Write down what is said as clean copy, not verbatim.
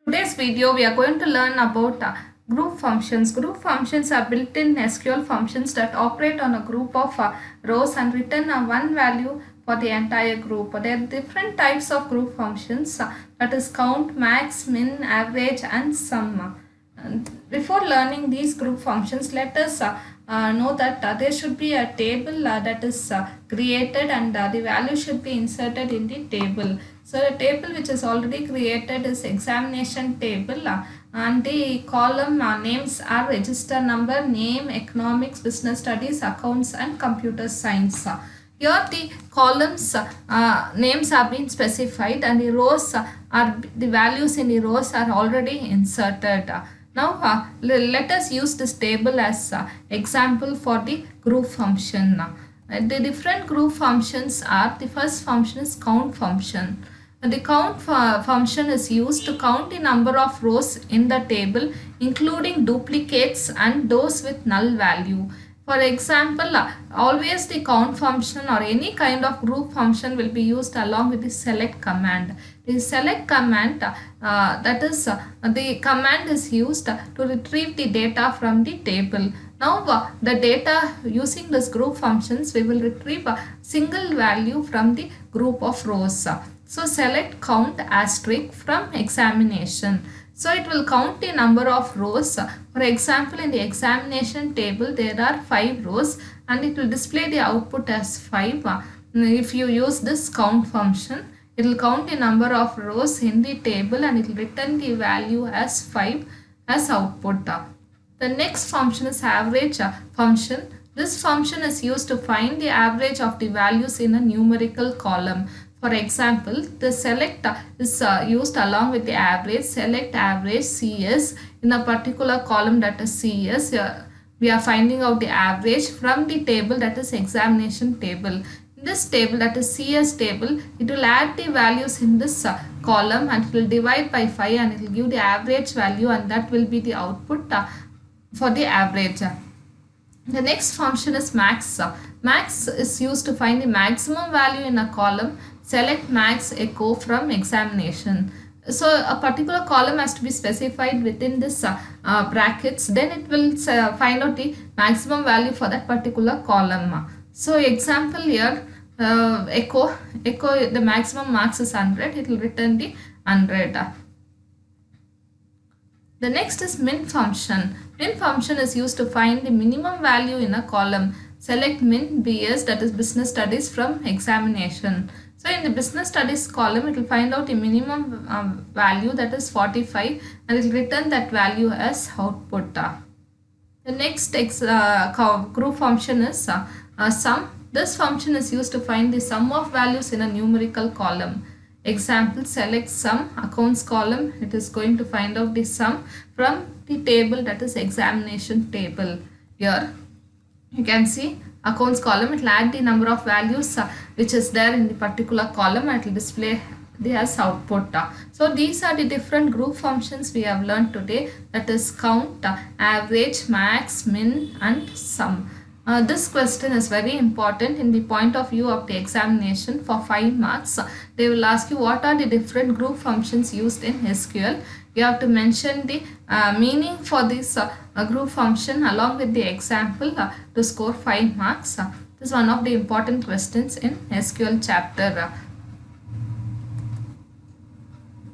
Today's video we are going to learn about group functions. Group functions are built-in SQL functions that operate on a group of rows and return one value for the entire group. There are different types of group functions that is count, max, min, average and sum. Before learning these group functions, let us know that there should be a table that is created and the value should be inserted in the table. So the table which is already created is examination table and the column names are register number, name, economics, business studies, accounts and computer science. Here the columns names have been specified and the rows are the values in the rows are already inserted. Now let us use this table as example for the group function. The different group functions are, the first function is count function. The count function is used to count the number of rows in the table including duplicates and those with null value. For example, always the count function or any kind of group function will be used along with the select command. The select command the command is used to retrieve the data from the table. Now the data using this group functions we will retrieve a single value from the group of rows. So select count asterisk from examination. So it will count the number of rows. For example, in the examination table there are 5 rows and it will display the output as 5. If you use this count function, it will count the number of rows in the table and it will return the value as 5 as output. The next function is average function. This function is used to find the average of the values in a numerical column. For example, the select is used along with the average. Select average CS in a particular column, that is CS. We are finding out the average from the table, that is examination table. In this table, that is CS table, it will add the values in this column and it will divide by 5 and it will give the average value and that will be the output for the average. The next function is max. Max is used to find the maximum value in a column. Select max echo from examination. So a particular column has to be specified within this brackets, then it will find out the maximum value for that particular column. So example here, echo the maximum marks is 100, it will return the 100. The next is min function. Min function is used to find the minimum value in a column. Select min BS, that is business studies, from examination. So in the business studies column, it will find out the minimum value, that is 45, and it will return that value as output. The next group function is sum. This function is used to find the sum of values in a numerical column. Example, select sum, accounts column, it is going to find out the sum from the table, that is examination table. Here you can see accounts column, it will add the number of values which is there in the particular column and it will display as output. So these are the different group functions we have learned today, that is count, average, max, min and sum. This question is very important in the point of view of the examination. For 5 marks, they will ask you what are the different group functions used in SQL. You have to mention the meaning for this group function along with the example to score 5 marks. This is one of the important questions in SQL chapter